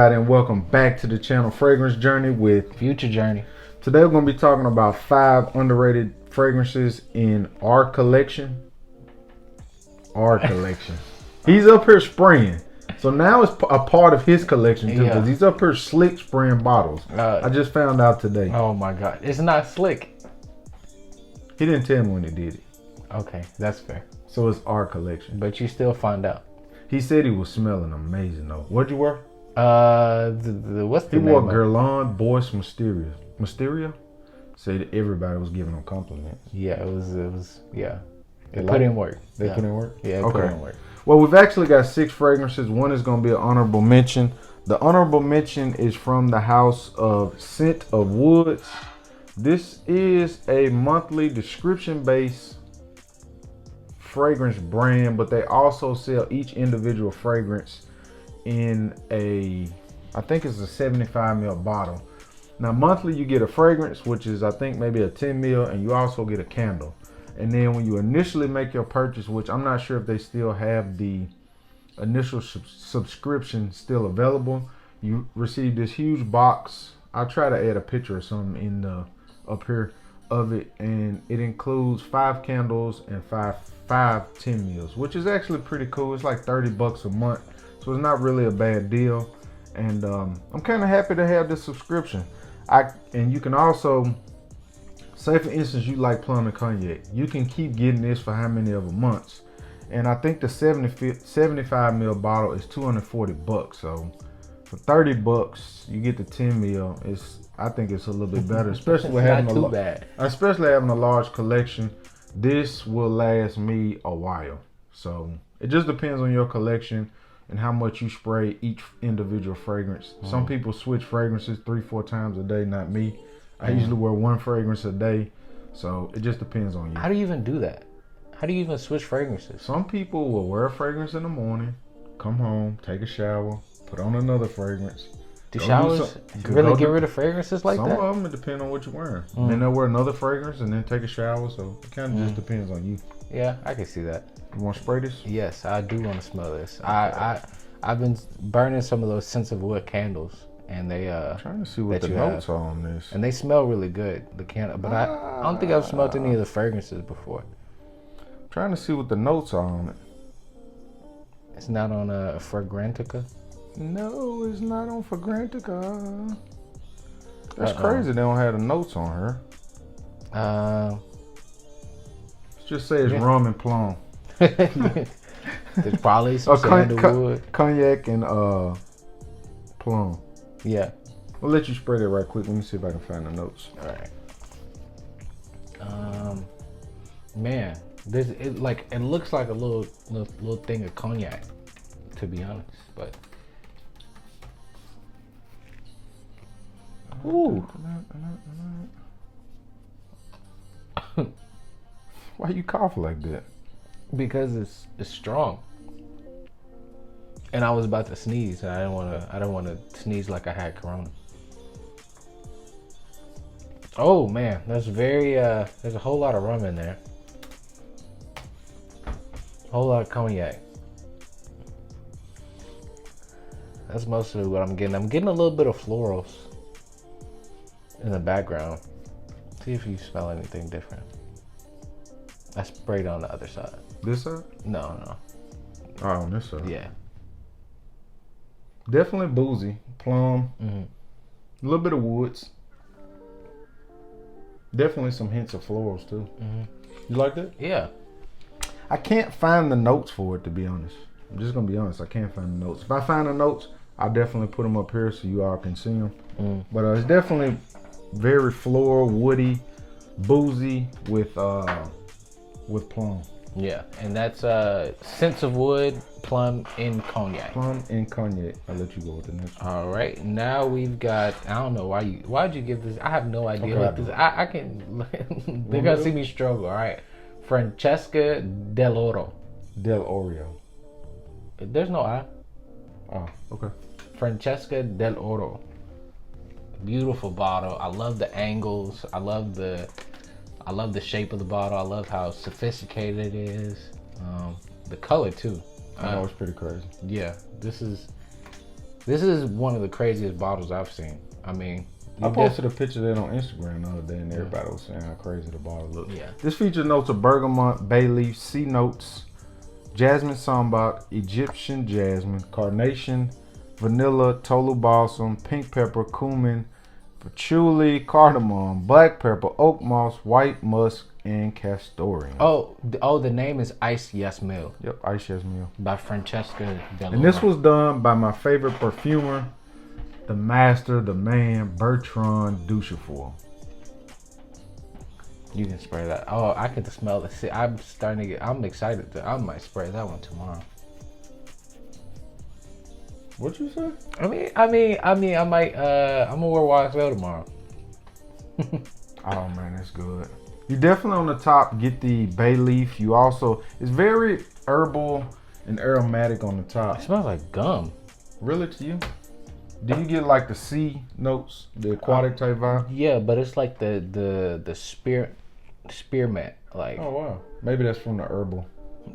everybody, and welcome back to the channel Fragrance Journey with Future Journey. Today we're going to be talking about 5 underrated fragrances in our collection. He's up here spraying. So now it's a part of his collection too, because he's up here slick spraying bottles. I just found out today. Oh my God. It's not slick. He didn't tell me when he did it. Okay, that's fair. So it's our collection. But you still find out. He said he was smelling amazing though. What'd you wear? What's the He name wore of it? Guerlain Bois Mysteria. Said everybody was giving him compliments. Yeah, it was. They They put in work. They put in work? Yeah, put in work. Well, we've actually got 6 fragrances. One is going to be an honorable mention. The honorable mention is from the house of Scent of Woods. This is a monthly description-based fragrance brand, but they also sell each individual fragrance in I think it's a 75 ml bottle. Now monthly you get a fragrance, which is I think maybe a 10 ml, and you also get a candle. And then when you initially make your purchase, which I'm not sure if they still have the initial subscription still available, you receive this huge box. I'll try to add a picture or something in the up here of it, and it includes 5 candles and 5 10 mils, which is actually pretty cool. It's like $30 a month, so it's not really a bad deal. And I'm kind of happy to have this subscription. And you can also, say for instance you like plum and cognac, you can keep getting this for how many other months. And I think the 75 ml bottle is $240. So for $30 you get the 10 ml. I think it's a little bit better, especially with having a large collection. This will last me a while. So it just depends on your collection and how much you spray each individual fragrance. Some people switch fragrances 3-4 times a day, not me. I usually wear 1 fragrance a day, so it just depends on you. How do you even do that? How do you even switch fragrances? Some people will wear a fragrance in the morning, come home, take a shower, put on another fragrance. Do showers really get rid of fragrances like that? Some of them, it depends on what you're wearing. Then they'll wear another fragrance and then take a shower, so it kind of just depends on you. Yeah, I can see that. You want to spray this? Yes, I do want to smell this. I've been burning some of those Scent of Wood candles, and they trying to see what the notes are on this. And they smell really good, the candle. But I don't think I've smelled any of the fragrances before. Trying to see what the notes are on it. It's not on a Fragrantica. No, it's not on Fragrantica. That's crazy. They don't have the notes on her. Let's just say it's rum and plum. There's probably some sandalwood, cognac, and plum. Yeah. We'll let you spray that right quick. Let me see if I can find the notes. All right. Man, it looks like a little thing of cognac, to be honest. But ooh. Why you cough like that? Because it's strong. And I was about to sneeze, and I don't want to sneeze like I had corona. Oh man, that's very there's a whole lot of rum in there. A whole lot of cognac. That's mostly what I'm getting. I'm getting a little bit of florals in the background. See if you smell anything different. I sprayed on the other side. This side? No. Oh, on this side. Yeah. Definitely boozy. Plum. A little bit of woods. Definitely some hints of florals too. You like that? Yeah. I can't find the notes for it, to be honest. I'm just gonna be honest. I can't find the notes. If I find the notes, I'll definitely put them up here so you all can see them. But it's definitely very floral, woody, boozy with plum. Yeah, and that's Scent of Wood, plum, and cognac. Plum and cognac. I'll let you go with the next one. All right, now we've got. I don't know why'd you give this? I have no idea. Okay, this. I can. They're gonna see me struggle. All right, Francesca Del Oro. Del Oro. There's no I. Oh, okay. Francesca Del Oro. Beautiful bottle. I love the angles. I love the shape of the bottle. I love how sophisticated it is. The color too. I know it's pretty crazy. Yeah, this This is one of the craziest bottles I've seen. I mean, I posted a picture of that on Instagram the other day, and everybody was saying how crazy the bottle looks. Yeah. This features notes of bergamot, bay leaf, sea notes, jasmine sambac, Egyptian jasmine, carnation, vanilla, tolu balsam, pink pepper, cumin, patchouli, cardamom, black pepper, oak moss, white musk, and castoreum. The name is Ice Yes Mill. Yep, Ice Jasmine. By Francesca Del Oro. And this was done by my favorite perfumer, the master, the man, Bertrand Duchefort. You can spray that. Oh, I can smell it. See, I'm starting to get. I'm excited. I might spray that one tomorrow. What you say? I might. I'm gonna wear YSL tomorrow. Oh man, that's good. You definitely on the top get the bay leaf. You also, it's very herbal and aromatic on the top. It smells like gum. Really, to you? Do you get like the sea notes, the aquatic type vibe? Yeah, but it's like the spearmint. Like, Oh wow, maybe that's from the herbal.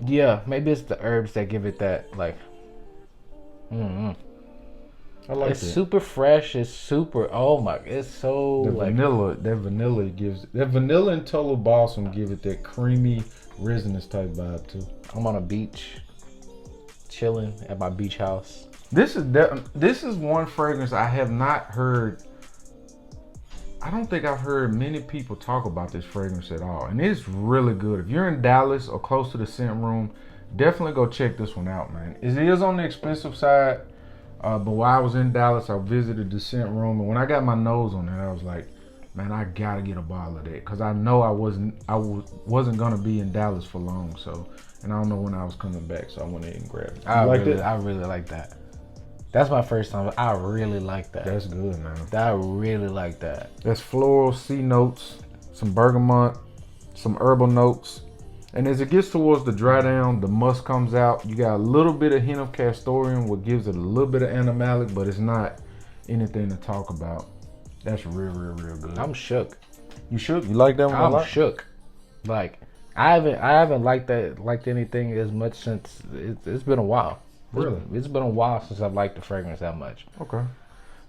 yeah, maybe it's the herbs that give it that like. I like It's it. super fresh. It's super. Oh my! It's so The like vanilla gives that vanilla and tolu balsam give it that creamy resinous type vibe too. I'm on a beach, chilling at my beach house. This is one fragrance I have not heard. I don't think I've heard many people talk about this fragrance at all, and it's really good. If you're in Dallas or close to the scent room, definitely go check this one out, man. It is on the expensive side, but while I was in Dallas, I visited the scent room, and when I got my nose on it, I was like, man, I gotta get a bottle of that because I know I wasn't gonna be in Dallas for long, so, and I don't know when I was coming back, so I went in and grabbed it. I really like that. That's my first time. I really like that. That's good, man. I really like that. That's floral, sea notes, some bergamot, some herbal notes. And as it gets towards the dry down, the musk comes out. You got a little bit of hint of castoreum, what gives it a little bit of animalic, but it's not anything to talk about. That's real good. I'm shook. You shook? You like that one a lot? I'm shook. Like I haven't liked anything as much since it's been a while. Really? It's been a while since I've liked the fragrance that much. Okay.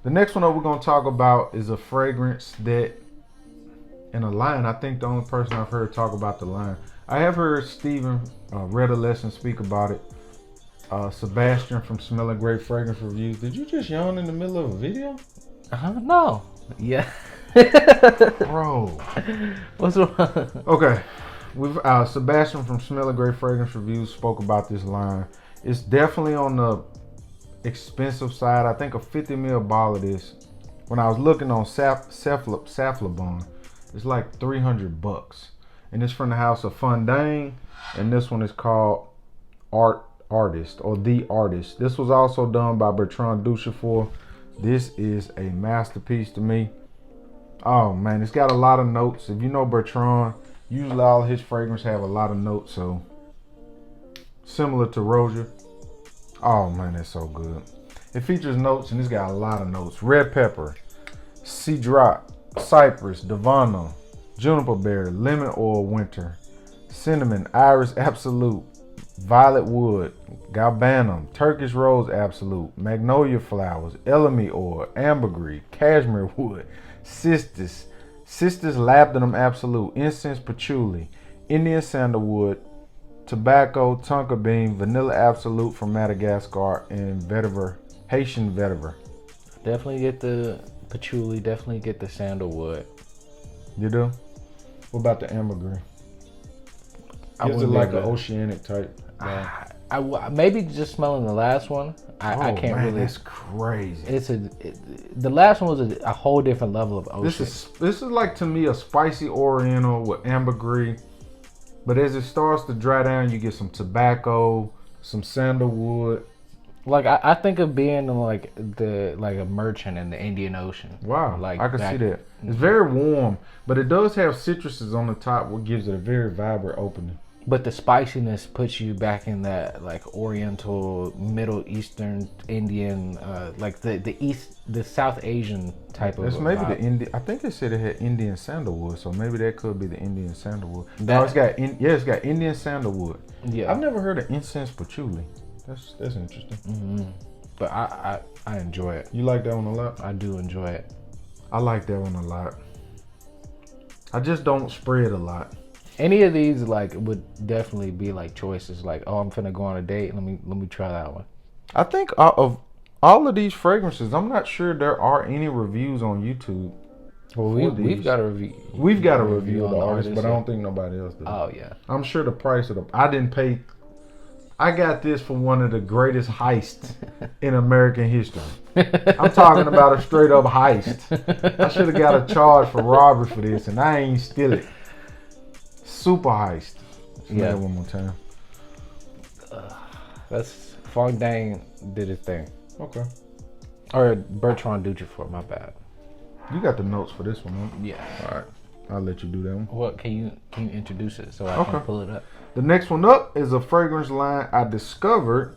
The next one that we're going to talk about is a fragrance that, in a line, I think the only person I've heard talk about the line. I have heard Steven read a lesson speak about it. Sebastian from Smelling Great Fragrance Reviews. Did you just yawn in the middle of a video? No. Yeah. Bro. What's wrong? Okay. We've Sebastian from Smelling Great Fragrance Reviews spoke about this line. It's definitely on the expensive side. I think a 50 ml bottle of this, when I was looking on Saflabon, it's like $300. And it's from the house of Fondane. And this one is called Artist or The Artist. This was also done by Bertrand Duchefort. This is a masterpiece to me. Oh man, it's got a lot of notes. If you know Bertrand, usually all his fragrances have a lot of notes. So similar to Rozier. Oh man, that's so good. It features notes and it's got a lot of notes. Red pepper, sea drop, cypress, davana, juniper berry, lemon oil winter, cinnamon, iris absolute, violet wood, galbanum, Turkish rose absolute, magnolia flowers, elemi oil, ambergris, cashmere wood, cistus labdanum absolute, incense patchouli, Indian sandalwood, tobacco, tonka bean, vanilla absolute from Madagascar, and vetiver, Haitian vetiver. Definitely get the patchouli. Definitely get the sandalwood. You do? What about the ambergris? Gives it like an oceanic type. Maybe just smelling the last one. I can't really. That's crazy. The last one was a whole different level of ocean. This is like to me a spicy oriental with ambergris. But as it starts to dry down, you get some tobacco, some sandalwood. Like I think of being like a merchant in the Indian Ocean. Wow, like I can see that. It's very warm, but it does have citruses on the top, what gives it a very vibrant opening. But the spiciness puts you back in that like Oriental, Middle Eastern, Indian, like the South Asian type of. That's maybe vibe. the Indian. I think they said it had Indian sandalwood, so maybe that could be the Indian sandalwood. It's got Indian sandalwood. Yeah, I've never heard of incense patchouli. That's interesting. Mm-hmm. but I enjoy it. You like that one a lot? I do enjoy it. I like that one a lot. I just don't spray it a lot. Any of these like would definitely be like choices. Like, oh, I'm finna go on a date. Let me try that one. I think out of all of these fragrances, I'm not sure there are any reviews on YouTube. Well, we've got a review. We've got a review of on the artist, but I yeah. don't think nobody else does. Oh yeah. I'm sure the price of the. I didn't pay. I got this for one of the greatest heists in American history. I'm talking about a straight up heist. I should have got a charge for robbery for this, and I ain't steal it. Super heist. Smell it one more time. That's Fong Dang did his thing. Okay. Or Bertrand Duchefort, my bad. You got the notes for this one, huh? Yeah. All right. I'll let you do that one. What can you introduce it so I can pull it up? The next one up is a fragrance line I discovered,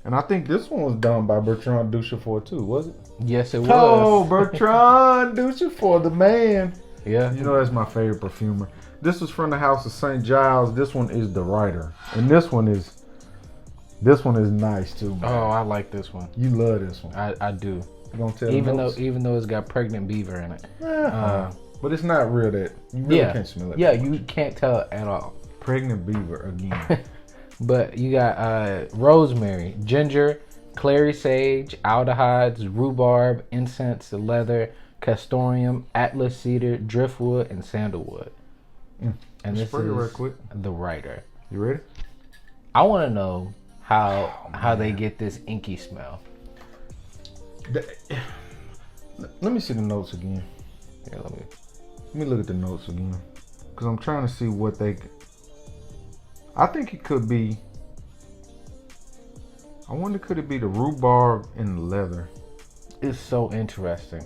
and I think this one was done by Bertrand Duchefort too, was it? Yes, it was. Oh, Bertrand Duchefort, the man. Yeah. You know that's my favorite perfumer. This is from the House of St. Giles. This one is the writer, and this one is nice too. Man. Oh, I like this one. You love this one. I do. You gonna tell even though it's got pregnant beaver in it. But it's not real. That you really can't smell it. Yeah, you can't tell at all. Pregnant beaver again. But you got rosemary, ginger, clary sage, aldehydes, rhubarb, incense, leather, castoreum, atlas cedar, driftwood, and sandalwood. And this Spray it is right quick. the writer. You ready? I want to know how they get this inky smell. Let me see the notes again. Here, let me look at the notes again, because I'm trying to see what they. I think it could be. I wonder, could it be the rhubarb and the leather? It's so interesting.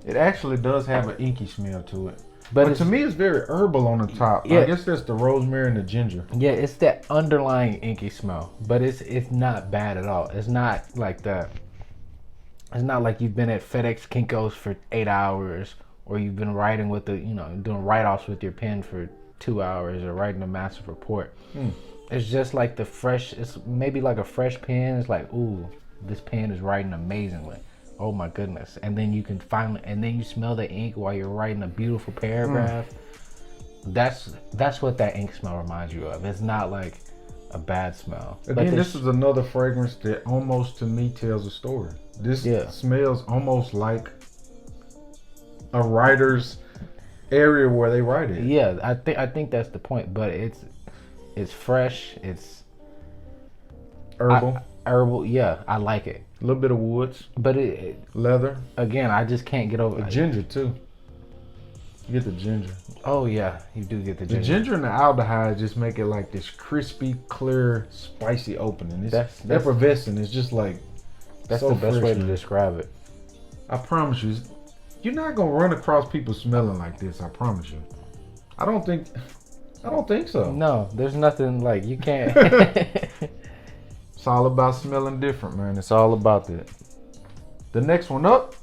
It actually does have an inky smell to it. But to me, it's very herbal on the top. Yeah. I guess that's the rosemary and the ginger. Yeah, it's that underlying inky smell, but it's not bad at all. It's not like the. It's not like you've been at FedEx Kinko's for 8 hours, or you've been writing with doing write-offs with your pen for 2 hours, or writing a massive report. It's just like the fresh. It's maybe like a fresh pen. It's like, ooh, this pen is writing amazingly. Oh my goodness! And then you can then you smell the ink while you're writing a beautiful paragraph. That's what that ink smell reminds you of. It's not like a bad smell. Again, this is another fragrance that almost to me tells a story. This smells almost like a writer's area where they write it. Yeah, I think that's the point. But it's fresh. It's herbal. Herbal, yeah, I like it. A little bit of woods, but leather. Again, I just can't get over the ginger too. You get the ginger. Oh yeah, you do get the ginger. The ginger and the aldehyde just make it like this crispy, clear, spicy opening. It's that's effervescent. It's just like that's so the best way to describe it. I promise you, you're not gonna run across people smelling like this. I promise you. I don't think so. No, there's nothing like you can't. It's all about smelling different, man. It's all about that. The next one up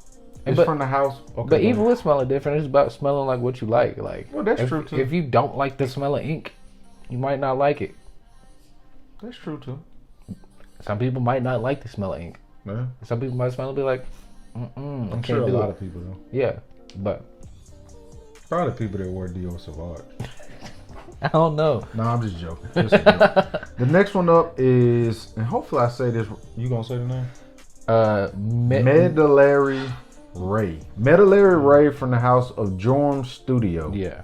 is from the house. Okay, but even with smelling different, it's about smelling like what you like. Like, well, that's true too. If you don't like the smell of ink, you might not like it. That's true too. Some people might not like the smell of ink. Yeah. Some people might smell and be like, I'm sure a lot of people do. Yeah, but probably people that wear Dior Sauvage. I don't know. No, I'm just joking. The next one up is, and hopefully I say this. You gonna say the name? Mandalari Ray. Mandalari Ray from the house of Jorm Studio. Yeah.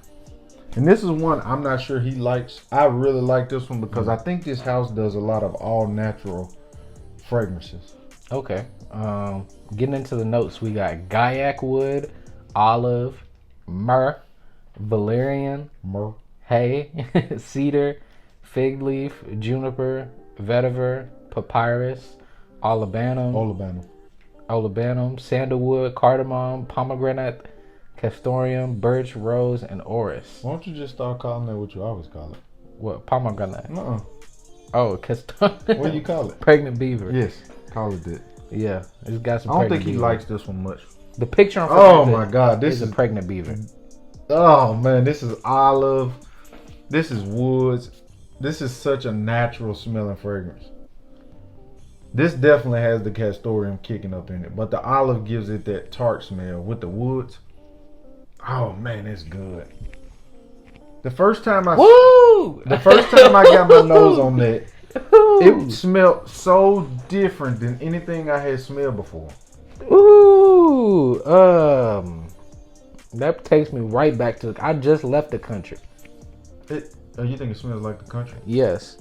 And this is one I'm not sure he likes. I really like this one because I think this house does a lot of all natural fragrances. Okay. Getting into the notes, we got Gaiac wood, olive, myrrh, valerian, hay, cedar, fig leaf, juniper, vetiver, papyrus, olibanum, sandalwood, cardamom, pomegranate, castoreum, birch, rose, and orris. Why don't you just start calling that what you always call it? What, pomegranate? Uh-uh. Oh, castoreum. What do you call it? Pregnant beaver. Yes, call it that. Yeah, it's got some. I don't think he likes this one much. The picture on oh my god, this is a pregnant beaver. Oh man, this is olive. This is woods. This is such a natural smelling fragrance. This definitely has the castoreum kicking up in it, but the olive gives it that tart smell with the woods. Oh man, it's good. The first time I got my nose on that, it smelled so different than anything I had smelled before. Ooh, that takes me right back to. I just left the country. You think it smells like the country? Yes.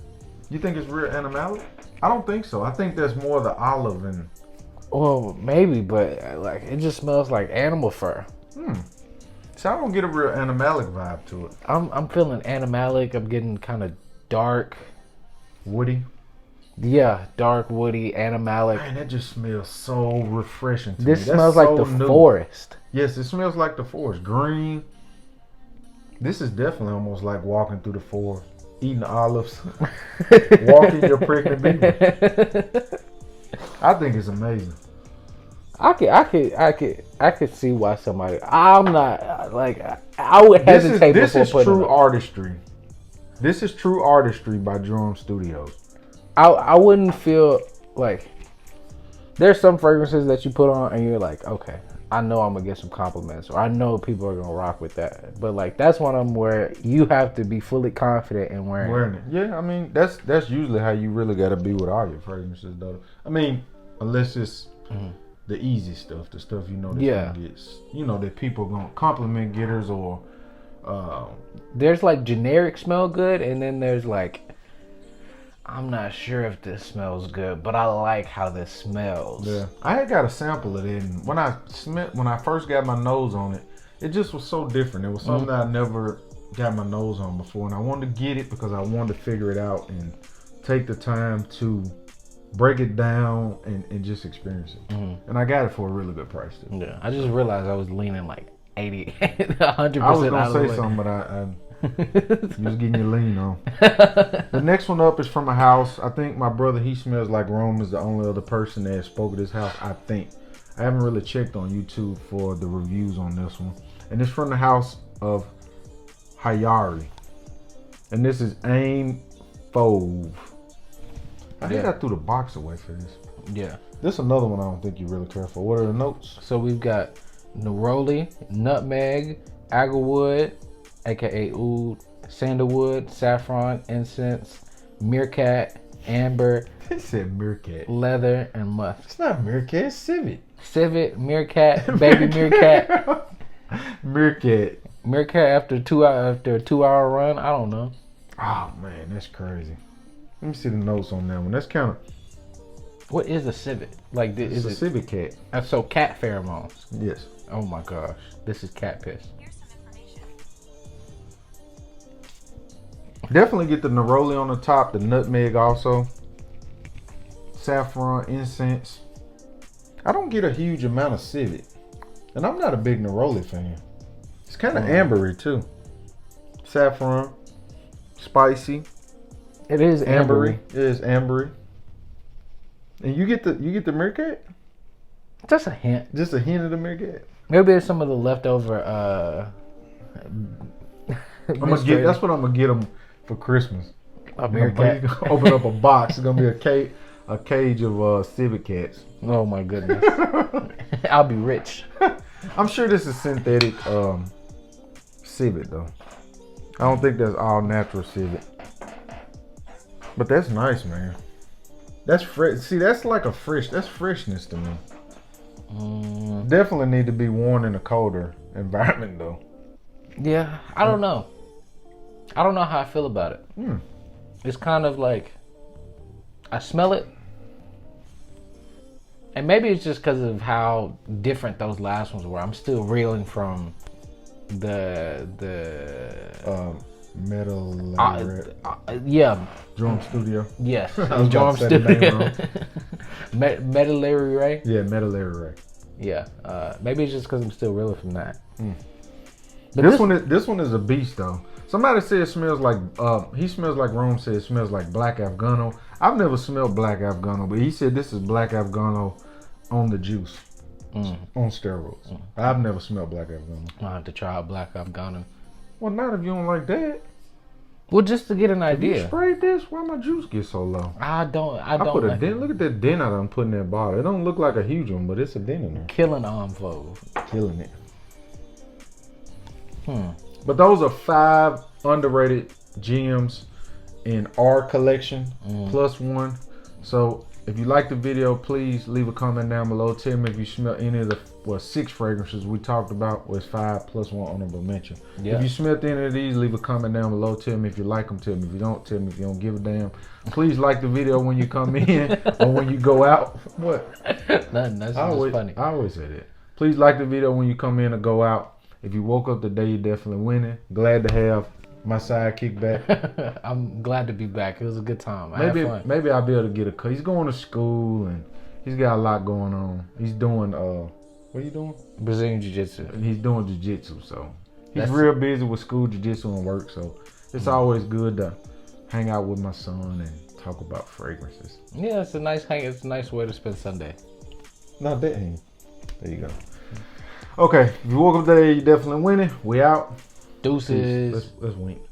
You think it's real animalic? I don't think so. I think there's more the olive and. Well, maybe, but like it just smells like animal fur. So I don't get a real animalic vibe to it. I'm feeling animalic. I'm getting kind of dark, woody. Yeah, dark, woody, animalic. Man, that just smells so refreshing to me. This smells like the forest. Yes, it smells like the forest. Green. This is definitely almost like walking through the forest, eating olives, walking your pregnant baby. I think it's amazing. I could see why somebody. I'm not like I would hesitate this before is putting true it. artistry. This is true artistry by Jerome Studios. I wouldn't feel like there's some fragrances that you put on and you're like, okay, I know I'm gonna get some compliments, or I know people are gonna rock with that. But like that's one of them where you have to be fully confident in wearing it. Yeah, I mean that's usually how you really gotta be with all your fragrances, though. I mean, unless it's the easy stuff, the stuff you know that gets, that people gonna compliment getters, or there's like generic smell good, and then there's like, I'm not sure if this smells good, but I like how this smells. Yeah, I had got a sample of it, and when I first got my nose on it, it just was so different. It was something that I never got my nose on before, and I wanted to get it because I wanted to figure it out and take the time to break it down and just experience it. And I got it for a really good price too. Yeah, I just realized I was leaning like 80, 100%. I was gonna say something, but I you was getting your lean on. The next one up is from a house. I think my brother, he smells like Rome, is the only other person that spoke of this house. I think I haven't really checked on YouTube for the reviews on this one, and it's from the house of Hayari, and this is Aim Fo. I think I threw the box away for this. Yeah. This is another one I don't think you really care for. What are the notes? So we've got neroli, nutmeg, agarwood, aka oud, sandalwood, saffron, incense, meerkat, amber. They said meerkat. Leather, and musk. It's not meerkat, it's civet. Civet, meerkat, baby meerkat. Meerkat. Meerkat after a 2-hour run. I don't know. Oh man, that's crazy. Let me see the notes on that one. That's kind of. What is a civet? Like, It's a civet cat. So cat pheromones. Yes. Oh my gosh, this is cat piss. Definitely get the neroli on the top, the nutmeg also. Saffron, incense. I don't get a huge amount of civet. And I'm not a big neroli fan. It's kind of ambery too. Saffron, spicy. It is ambery. It is ambery. And you get the meerkat? Just a hint. Just a hint of the meerkat. Maybe it's some of the leftover. That's what I'm gonna get them for Christmas. A meerkat. Open up a box. It's gonna be a cage of civet cats. Oh my goodness. I'll be rich. I'm sure this is synthetic civet though. I don't think that's all natural civet. But that's nice, man. That's fresh. See, that's like that's freshness to me. Definitely need to be worn in a colder environment though. Yeah, I don't know. I don't know how I feel about it. It's kind of like, I smell it, and maybe it's just because of how different those last ones were. I'm still reeling from the Mandalari yeah. Drum Studio. Yes. I was about to say the name wrong. Mandalari Ray. Yeah, Mandalari Ray. Yeah. Maybe it's just because I'm still reeling from that. But this one is a beast though. Somebody said it smells like he smells like Rome said it smells like black Afghano. I've never smelled black Afghano, but he said this is black Afghano on the juice. On steroids. I've never smelled black Afghano. I'll have to try out black Afghano. Well, not if you don't like that. Well, just to get an You idea. sprayed this? Why my juice get so low? I don't I put a like dent. Look at that dent I done put in that bottle. It don't look like a huge one, but it's a dent in there. killing Aim Fo. Killing it. But those are 5 underrated gems in our collection plus one. So if you like the video, please leave a comment down below. Tell me if you smell any of the 6 fragrances we talked about. Was 5 plus 1 honorable mention. Yeah. If you smelled any of these, leave a comment down below. Tell me if you like them. Tell me if you don't. Tell me if you don't give a damn. Please like the video when you come in or when you go out. What? Nothing. That's just funny. I always say that. Please like the video when you come in or go out. If you woke up today, you're definitely winning. Glad to have my sidekick back. I'm glad to be back. It was a good time. I had fun. Maybe I'll be able to get a cut. He's going to school and he's got a lot going on. He's doing what are you doing? Brazilian Jiu-Jitsu. He's doing jiu-jitsu, so he's real busy with school, jiu-jitsu, and work. So it's always good to hang out with my son and talk about fragrances. Yeah, it's a nice hang. It's a nice way to spend Sunday. Not that hang. There you go. Okay, if you woke up today, you're definitely winning. We out. Deuces. Let's wink.